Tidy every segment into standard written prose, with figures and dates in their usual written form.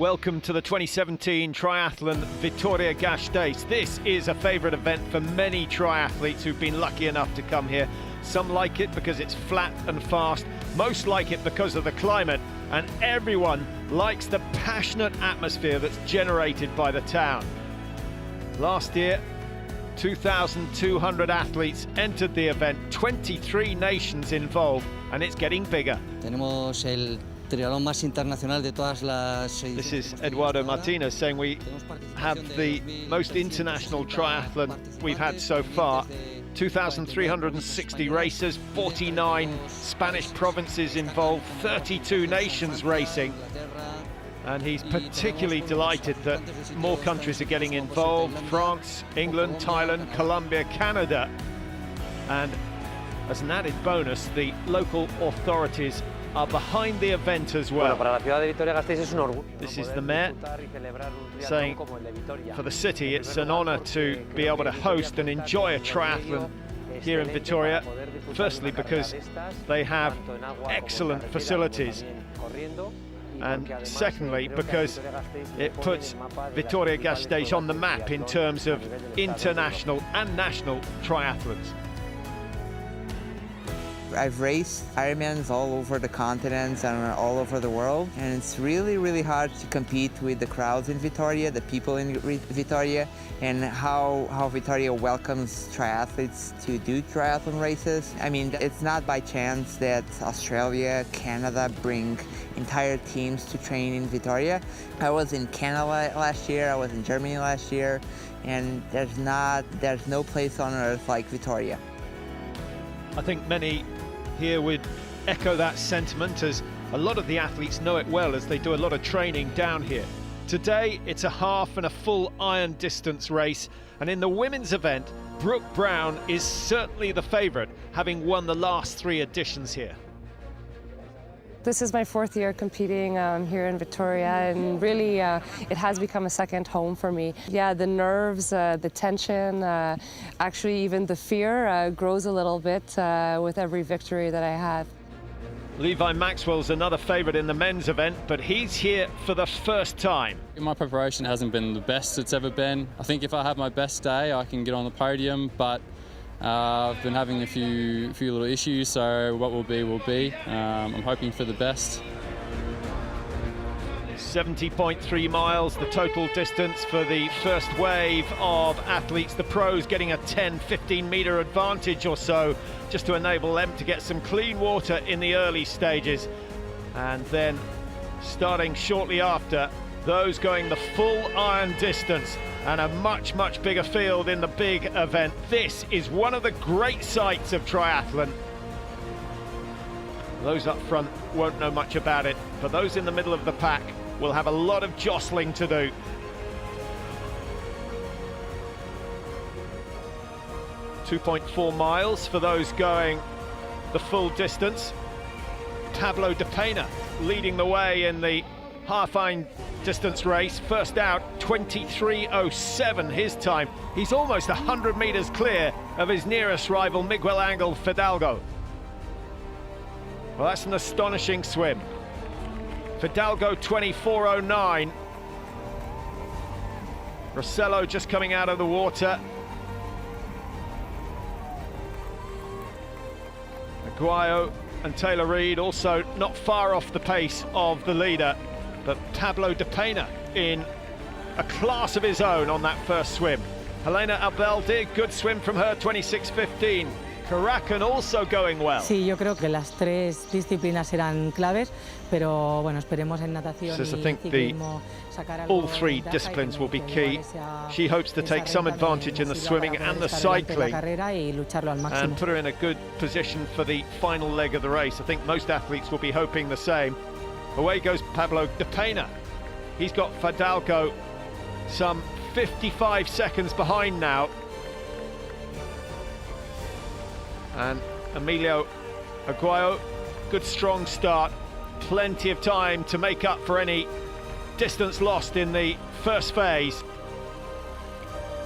Welcome to the 2017 Triathlon Vitoria-Gasteiz. This is a favourite event for many triathletes who've been lucky enough to come here. Some like it because it's flat and fast, most like it because of the climate, and everyone likes the passionate atmosphere that's generated by the town. Last year, 2,200 athletes entered the event, 23 nations involved, and it's getting bigger. Tenemos el triatlón más internacional de todas las. This is Eduardo Martinez saying we have the most international triathlon we've had so far. 2,360 races, 49 Spanish provinces involved, 32 nations racing. And he's particularly delighted that more countries are getting involved: France, England, Thailand, Colombia, Canada. And as an added bonus, the local authorities are behind the event as well. This is the mayor saying for the city it's an honor to be able to host and enjoy a triathlon here in Vitoria, firstly because they have excellent facilities, and secondly because it puts Vitoria-Gasteiz on the map in terms of international and national triathlons. I've raced Ironmans all over the continents and all over the world, and it's really, really hard to compete with the crowds in Vitoria, the people in Vitoria, and how Vitoria welcomes triathletes to do triathlon races. I mean, it's not by chance that Australia, Canada bring entire teams to train in Vitoria. I was in Canada last year, I was in Germany last year, and there's no place on earth like Vitoria. I think many here would echo that sentiment, as a lot of the athletes know it well as they do a lot of training down here. Today it's a half and a full iron distance race, and in the women's event Brooke Brown is certainly the favourite, having won the last 3 editions here. This is my 4th year competing here in Vitoria, and really it has become a second home for me. Yeah, the nerves, the tension, actually even the fear grows a little bit with every victory that I have. Levi Maxwell's another favourite in the men's event, but he's here for the first time. My preparation hasn't been the best it's ever been. I think if I have my best day, I can get on the podium, but I've been having a few little issues, so what will be will be. I'm hoping for the best. 70.3 miles, the total distance for the first wave of athletes. The pros getting a 10-15 metre advantage or so, just to enable them to get some clean water in the early stages. And then starting shortly after, those going the full iron distance, and a much, much bigger field in the big event. This is one of the great sights of triathlon. Those up front won't know much about it, but those in the middle of the pack will have a lot of jostling to do. .4 miles for those going the full distance. Pablo de Pena leading the way in the half iron distance race. First out, 23:07 his time. He's almost 100 meters clear of his nearest rival, Miguel Angel Fidalgo. Well, that's an astonishing swim. Fidalgo 24:09. Rossello just coming out of the water. Aguayo and Taylor Reid also not far off the pace of the leader, but Pablo de Pena in a class of his own on that first swim. Helena Abeldi, good swim from her, 26:15. Karakan also going well. Sí, yo creo que las 3 disciplinas serán claves, pero bueno, esperemos en natación y ciclismo sacar algo. All 3 disciplines will be key. She hopes to take some advantage in the swimming and the cycling and put her in a good position for the final leg of the race. I think most athletes will be hoping the same. Away goes Pablo de Pena. He's got Fidalgo some 55 seconds behind now. And Emilio Aguayo, good strong start. Plenty of time to make up for any distance lost in the first phase.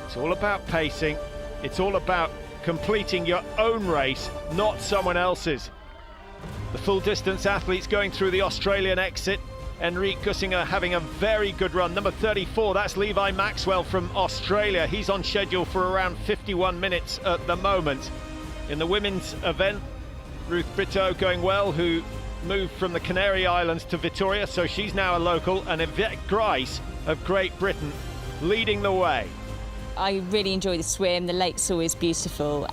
It's all about pacing. It's all about completing your own race, not someone else's. The full distance athletes going through the Australian exit. Enrique Gussinger having a very good run. Number 34, that's Levi Maxwell from Australia. He's on schedule for around 51 minutes at the moment. In the women's event, Ruth Brito going well, who moved from the Canary Islands to Vitoria, so she's now a local, and Yvette Grice of Great Britain leading the way. I really enjoy the swim. The lake's always beautiful.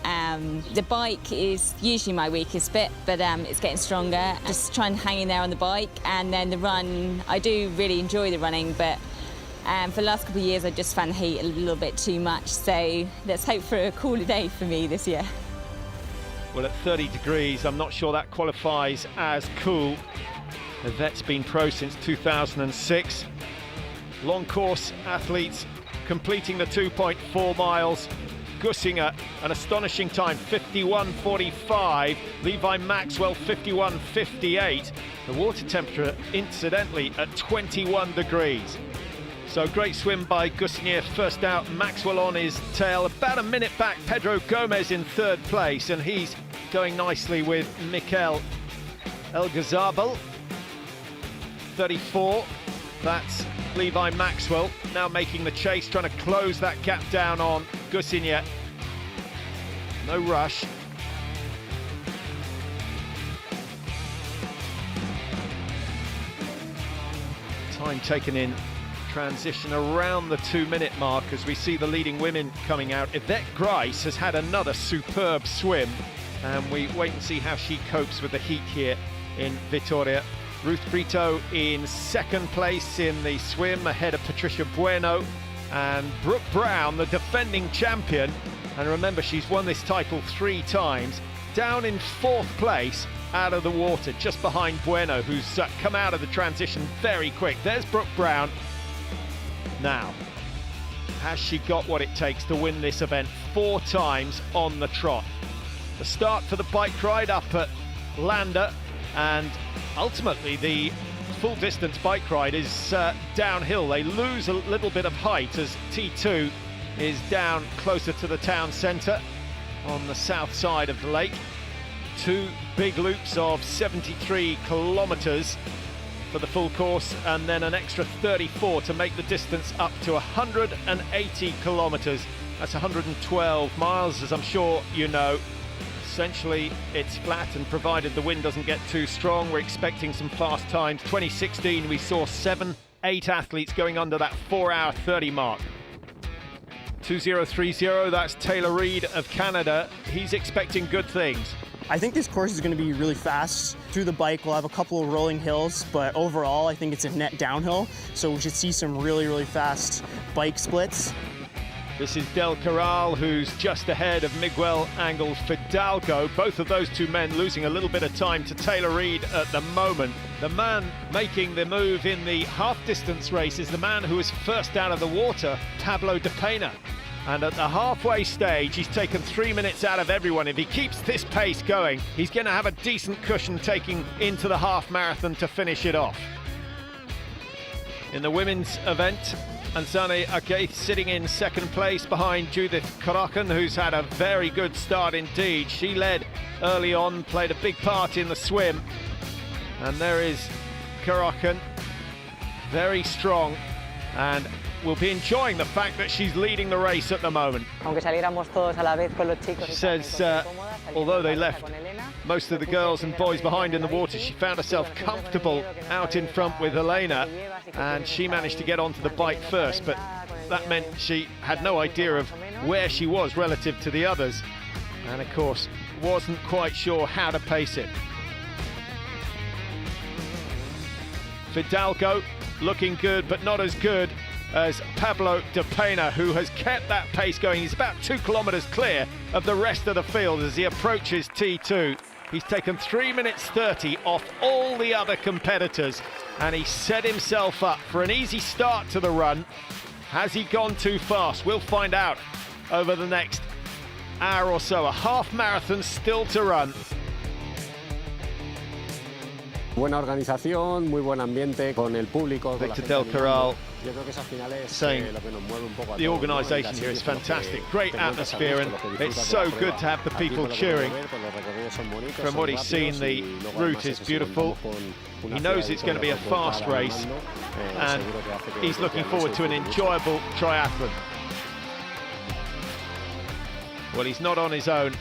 The bike is usually my weakest bit, but it's getting stronger. Just trying to hang in there on the bike, and then the run, I do really enjoy the running, but for the last couple of years I just found the heat a little bit too much, so let's hope for a cooler day for me this year. Well, at 30 degrees, I'm not sure that qualifies as cool. Yvette's been pro since 2006. Long course athletes completing the 2.4 miles. Gussinger, an astonishing time, 51.45. Levi Maxwell, 51.58. The water temperature, incidentally, at 21 degrees. So great swim by Gussinger, first out. Maxwell on his tail, about a minute back. Pedro Gomez in third place, and he's going nicely with Mikel Elgazabal, 34. That's Levi Maxwell now making the chase, trying to close that gap down on Gussinger. No rush. Time taken in transition around the 2-minute mark as we see the leading women coming out. Yvette Grice has had another superb swim, and we wait and see how she copes with the heat here in Vitoria. Ruth Brito in second place in the swim, ahead of Patricia Bueno, and Brooke Brown, the defending champion, and remember she's won this title 3 times, down in fourth place out of the water, just behind Bueno, who's come out of the transition very quick. There's Brooke Brown. Now, has she got what it takes to win this event 4 times on the trot? The start for the bike ride up at Lander, and ultimately the full distance bike ride is downhill. They lose a little bit of height as T2 is down closer to the town centre on the south side of the lake. 2 big loops of 73 kilometres for the full course, and then an extra 34 to make the distance up to 180 kilometres. That's 112 miles, as I'm sure you know. Essentially, it's flat, and provided the wind doesn't get too strong, we're expecting some fast times. 2016, we saw 7-8 athletes going under that 4-hour 30 mark. 2030, that's Taylor Reid of Canada. He's expecting good things. I think this course is going to be really fast. Through the bike, we'll have a couple of rolling hills, but overall, I think it's a net downhill, so we should see some really, really fast bike splits. This is Del Corral, who's just ahead of Miguel Angel Fidalgo. Both of those 2 men losing a little bit of time to Taylor Reid at the moment. The man making the move in the half-distance race is the man who was first out of the water, Pablo de Pena. And at the halfway stage, he's taken 3 minutes out of everyone. If he keeps this pace going, he's going to have a decent cushion taking into the half marathon to finish it off. In the women's event, Ansane Akaith sitting in second place behind Judith Karakan, who's had a very good start indeed. She led early on, played a big part in the swim. And there is Karakan, very strong, and will be enjoying the fact that she's leading the race at the moment. She says although they left most of the girls and boys behind in the water, she found herself comfortable out in front with Elena, and she managed to get onto the bike first, but that meant she had no idea of where she was relative to the others, and of course wasn't quite sure how to pace it. Fidalgo looking good, but not as good as Pablo de Pena, who has kept that pace going. He's about 2 kilometres clear of the rest of the field as he approaches T2. He's taken 3 minutes 30 off all the other competitors, and he set himself up for an easy start to the run. Has he gone too fast? We'll find out over the next hour or so. A half marathon still to run. Buena organización, muy buen ambiente con el público. Victor Del Corral saying the organisation here is fantastic, great atmosphere, and it's so good to have the people cheering. From what he's seen, the route is beautiful. He knows it's going to be a fast race, and he's looking forward to an enjoyable triathlon. Well, he's not on his own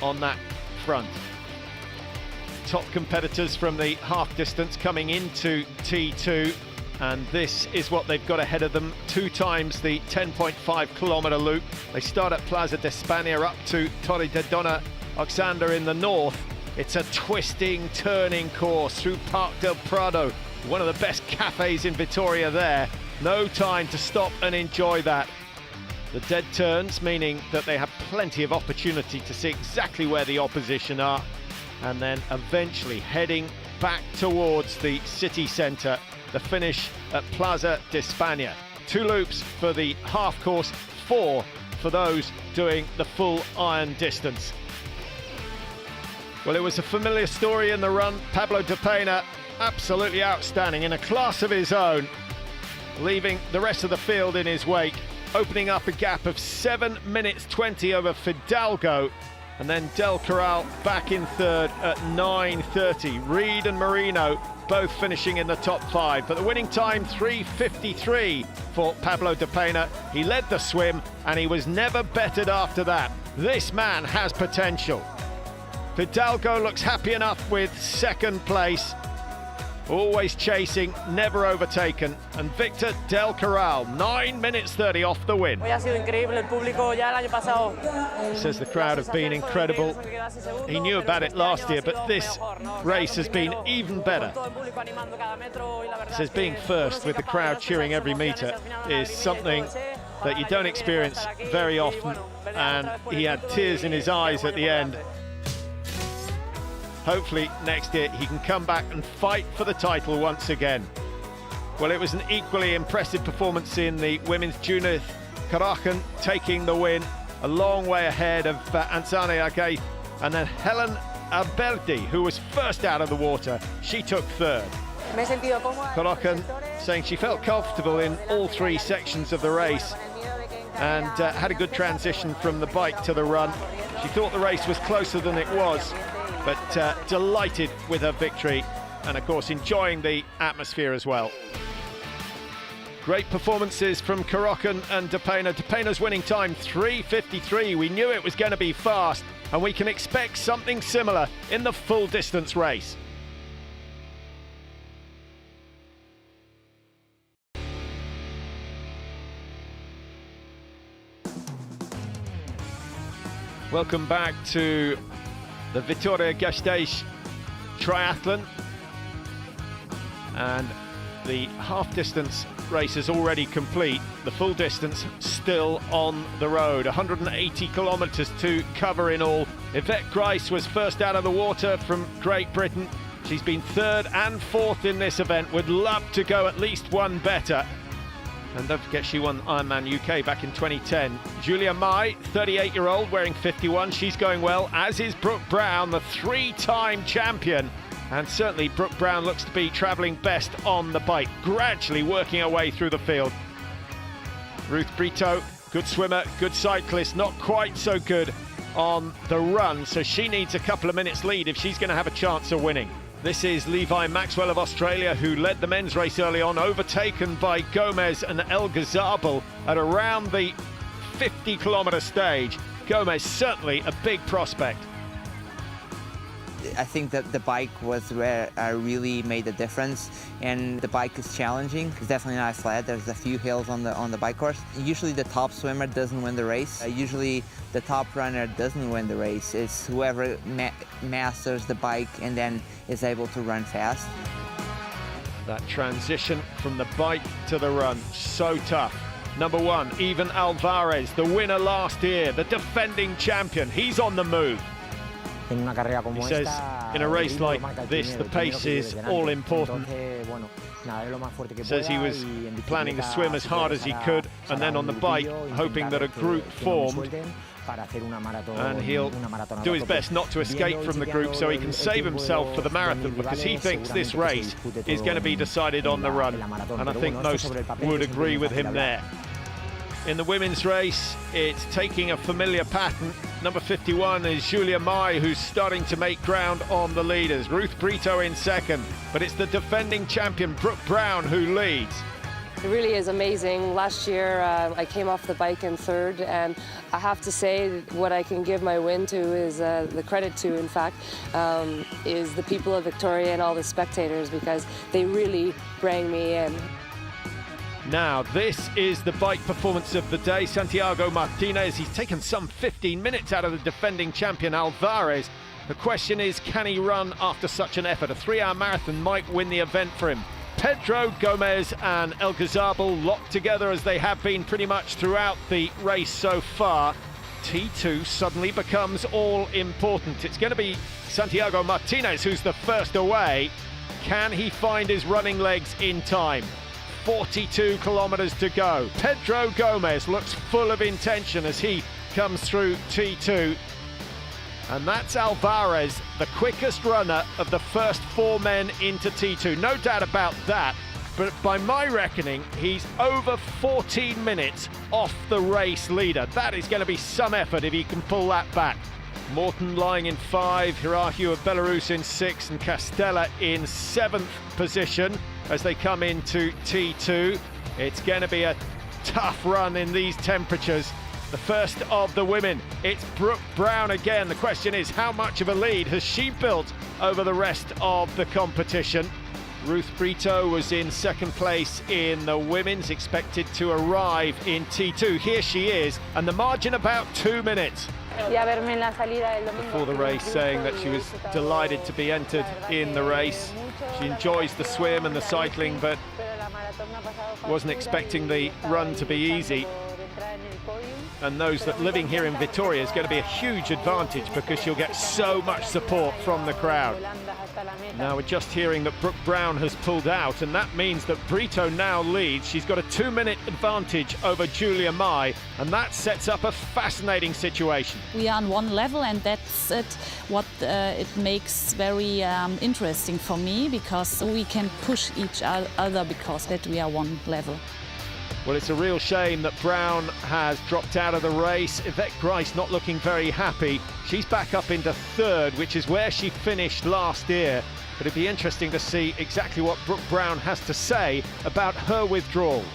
on that front. Top competitors from the half distance coming into T2, and this is what they've got ahead of them: 2 times the 10.5 kilometre loop. They start at Plaza de España up to Torre de Dona Oxander in the north. It's a twisting, turning course through Parc del Prado, one of the best cafes in Vitoria there. No time to stop and enjoy that. The dead turns, meaning that they have plenty of opportunity to see exactly where the opposition are, and then eventually heading back towards the city centre. The finish at Plaza de España. 2 loops for the half course, 4 for those doing the full iron distance. Well, it was a familiar story in the run. Pablo de Pena, absolutely outstanding in a class of his own, leaving the rest of the field in his wake, opening up a gap of 7 minutes 20 over Fidalgo, and then Del Corral back in third at 9:30. Reed and Marino both finishing in the top 5, but the winning time 3:53 for Pablo de Pena. He led the swim and he was never bettered after that. This man has potential. Fidalgo looks happy enough with 2nd place, always chasing, never overtaken, and Victor Del Corral 9 minutes 30 off the win. Says the crowd have been incredible. He knew about it last year, but this race has been even better. Says being first with the crowd cheering every metre is something that you don't experience very often, and he had tears in his eyes at the end. Hopefully next year he can come back and fight for the title once again. Well, it was an equally impressive performance in the women's. Judith Karachen taking the win, a long way ahead of Ansane Agay, and then Helen Alberti, who was first out of the water, she took 3rd. Karachen saying she felt comfortable in all 3 sections of the race, and had a good transition from the bike to the run. She thought the race was closer than it was, but delighted with her victory, and of course enjoying the atmosphere as well. Great performances from Karachen and de Pena. De Pena's winning time 3:53. We knew it was going to be fast, and we can expect something similar in the full distance race. Welcome back to the Vitoria-Gasteiz triathlon, and the half distance race is already complete. The full distance still on the road, 180 kilometres to cover in all. Yvette Grice was first out of the water from Great Britain. She's been 3rd and 4th in this event, would love to go at least one better. And don't forget, she won Ironman UK back in 2010. Julia Mai, 38-year-old, wearing 51. She's going well, as is Brooke Brown, the 3-time champion. And certainly Brooke Brown looks to be travelling best on the bike, gradually working her way through the field. Ruth Brito, good swimmer, good cyclist, not quite so good on the run, so she needs a couple of minutes lead if she's going to have a chance of winning. This is Levi Maxwell of Australia, who led the men's race early on, overtaken by Gomez and El Ghazabal at around the 50-kilometre stage. Gomez certainly a big prospect. I think that the bike was where I really made a difference, and the bike is challenging. It's definitely not flat. There's a few hills on the bike course. Usually the top swimmer doesn't win the race. Usually the top runner doesn't win the race. It's whoever masters the bike and then is able to run fast. That transition from the bike to the run, so tough. Number 1, Ivan Alvarez, the winner last year, the defending champion. He's on the move. He says in a race like this, the pace is all important. Says he was planning to swim as hard as he could, and then on the bike, hoping that a group formed. And he'll do his best not to escape from the group so he can save himself for the marathon, because he thinks this race is going to be decided on the run. And I think most would agree with him there. In the women's race, it's taking a familiar pattern. Number 51 is Julia Mai, who's starting to make ground on the leaders. Ruth Brito in second, but it's the defending champion, Brooke Brown, who leads. It really is amazing. Last year, I came off the bike in third, and I have to say what I can give my win to is the credit to, in fact, is the people of Victoria and all the spectators, because they really bring me in. Now, this is the bike performance of the day. Santiago Martinez, he's taken some 15 minutes out of the defending champion Alvarez. The question is, can he run after such an effort? A 3-hour marathon might win the event for him. Pedro Gomez and El Ghazabal locked together as they have been pretty much throughout the race so far. T2 suddenly becomes all important. It's going to be Santiago Martinez who's the first away. Can he find his running legs in time? 42 kilometers to go. Pedro Gomez looks full of intention as he comes through T2. And that's Alvarez, the quickest runner of the first 4 men into T2. No doubt about that. But by my reckoning, he's over 14 minutes off the race leader. That is going to be some effort if he can pull that back. Morton lying in 5, Hirahu of Belarus in 6, and Castella in 7th position as they come into T2. It's going to be a tough run in these temperatures. The first of the women, it's Brooke Brown again. The question is, how much of a lead has she built over the rest of the competition? Ruth Brito was in second place in the women's, expected to arrive in T2. Here she is, and the margin about 2 minutes. Before the race, saying that she was delighted to be entered in the race. She enjoys the swim and the cycling, but wasn't expecting the run to be easy. And knows that living here in Vitoria is going to be a huge advantage because she'll get so much support from the crowd. Now we're just hearing that Brooke Brown has pulled out, and that means that Brito now leads. She's got a 2-minute advantage over Julia Mai, and that sets up a fascinating situation. We are on one level, and that's what it makes very interesting for me, because we can push each other because that we are one level. Well, it's a real shame that Brown has dropped out of the race. Yvette Grice not looking very happy. She's back up into 3rd, which is where she finished last year. But it'd be interesting to see exactly what Brooke Brown has to say about her withdrawal.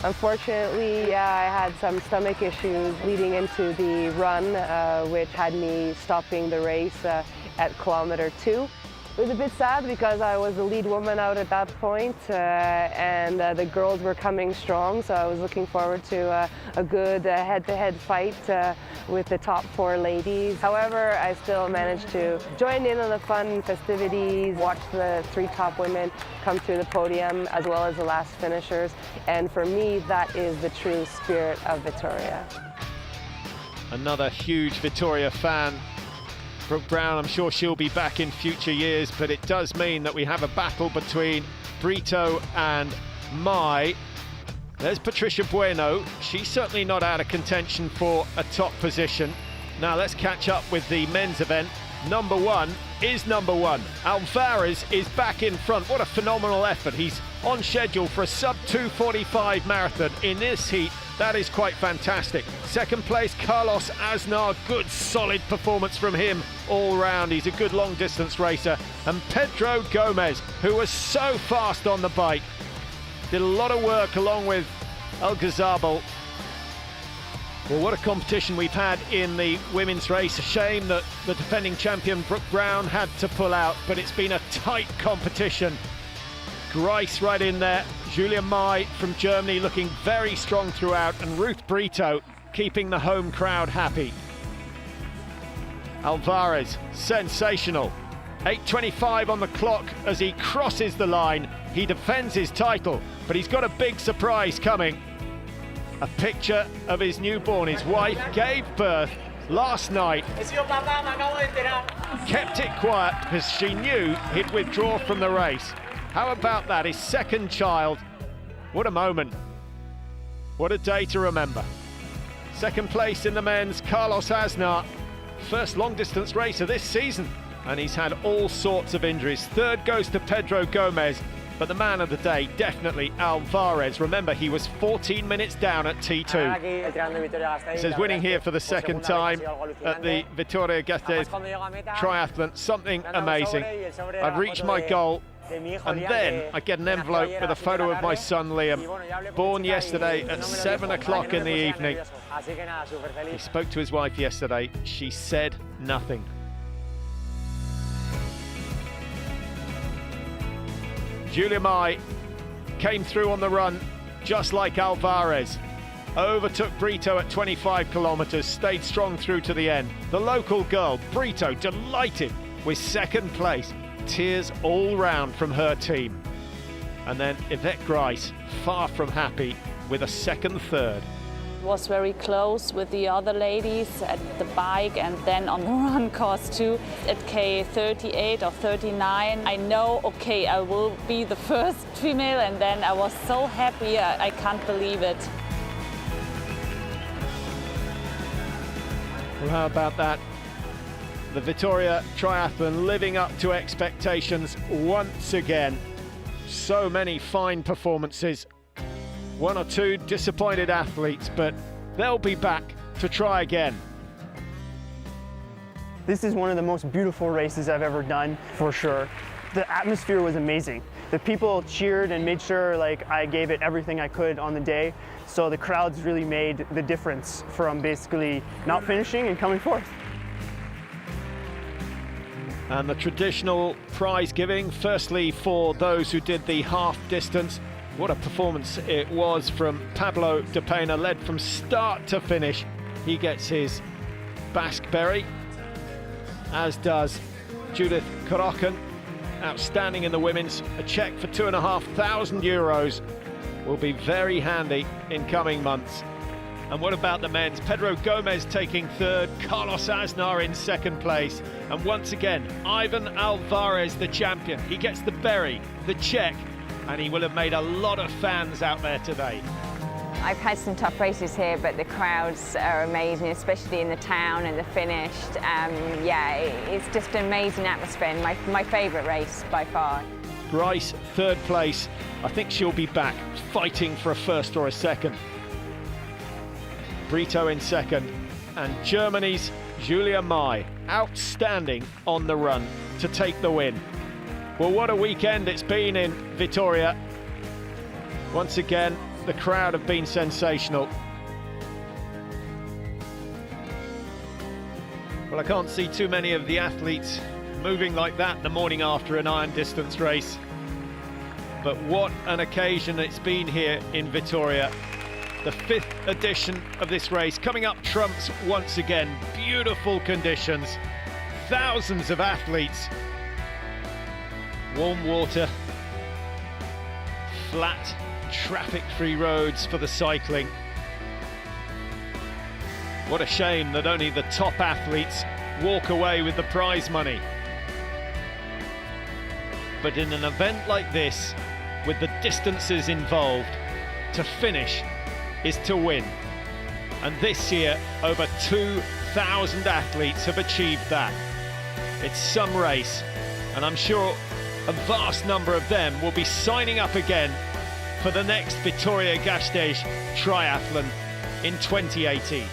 Unfortunately, I had some stomach issues leading into the run, which had me stopping the race at kilometer 2. It was a bit sad because I was the lead woman out at that point, and the girls were coming strong, so I was looking forward to a good head-to-head fight with the top 4 ladies. However, I still managed to join in on the fun festivities, watch the 3 top women come through the podium, as well as the last finishers, and for me, that is the true spirit of Vitoria. Another huge Vitoria fan. Brooke Brown, I'm sure she'll be back in future years, but it does mean that we have a battle between Brito and Mai. There's Patricia Bueno. She's certainly not out of contention for a top position. Now let's catch up with the men's event. Number 1 is number 1. Alvarez is back in front. What a phenomenal effort. He's on schedule for a sub-2:45 marathon in this heat. That is quite fantastic. Second place, Carlos Aznar. Good, solid performance from him all round. He's a good long-distance racer. And Pedro Gomez, who was so fast on the bike, did a lot of work along with El Ghazabal. Well, what a competition we've had in the women's race. A shame that the defending champion, Brooke Brown, had to pull out, but it's been a tight competition. Grice right in there. Julia Mai from Germany looking very strong throughout, and Ruth Brito keeping the home crowd happy. Alvarez, sensational. 8:25 on the clock as he crosses the line. He defends his title, but he's got a big surprise coming. A picture of his newborn. His wife gave birth last night. Kept it quiet because she knew he'd withdraw from the race. How about that? His second child. What a moment. What a day to remember. Second place in the men's, Carlos Aznar. First long-distance racer this season. And he's had all sorts of injuries. Third goes to Pedro Gomez. But the man of the day, definitely Alvarez. Remember, he was 14 minutes down at T2. He says winning here for the second time at the Vitoria-Gasteiz triathlon, something amazing. I've reached my goal, and then I get an envelope with a photo of my son Liam, born yesterday at 7 o'clock in the evening. He spoke to his wife yesterday. She said nothing. Julia Mai came through on the run just like Alvarez. Overtook Brito at 25 kilometers, stayed strong through to the end. The local girl, Brito, delighted with second place. Tears all round from her team. And then Yvette Grice, far from happy, with a second third. Was very close with the other ladies at the bike and then on the run course too. At K38 or 39, I know, okay, I will be the first female, and then I was so happy, I can't believe it. Well, how about that? The Vitoria Triathlon living up to expectations once again. So many fine performances. One or two disappointed athletes, but they'll be back to try again. This is one of the most beautiful races I've ever done, for sure. The atmosphere was amazing. The people cheered and made sure I gave it everything I could on the day. So the crowds really made the difference from basically not finishing and coming fourth. And the traditional prize giving, firstly for those who did the half distance. What a performance it was from Pablo de Pena, led from start to finish. He gets his Basque berry, as does Judith Korokan. Outstanding in the women's. A cheque for €2,500 will be very handy in coming months. And what about the men's? Pedro Gomez taking third, Carlos Aznar in second place. And once again, Ivan Alvarez, the champion. He gets the berry, the cheque, and he will have made a lot of fans out there today. I've had some tough races here, but the crowds are amazing, especially in the town and the finished. Yeah, it's just an amazing atmosphere, and my favourite race by far. Grice, third place. I think she'll be back fighting for a first or a second. Brito in second, and Germany's Julia Mai, outstanding on the run to take the win. Well, what a weekend it's been in Vitoria. Once again, the crowd have been sensational. Well, I can't see too many of the athletes moving like that the morning after an iron distance race. But what an occasion it's been here in Vitoria. The 5th edition of this race coming up trumps once again. Beautiful conditions, thousands of athletes. Warm water, flat, traffic-free roads for the cycling. What a shame that only the top athletes walk away with the prize money. But in an event like this, with the distances involved, to finish is to win. And this year, over 2,000 athletes have achieved that. It's some race, and I'm sure a vast number of them will be signing up again for the next Vitoria-Gasteiz triathlon in 2018.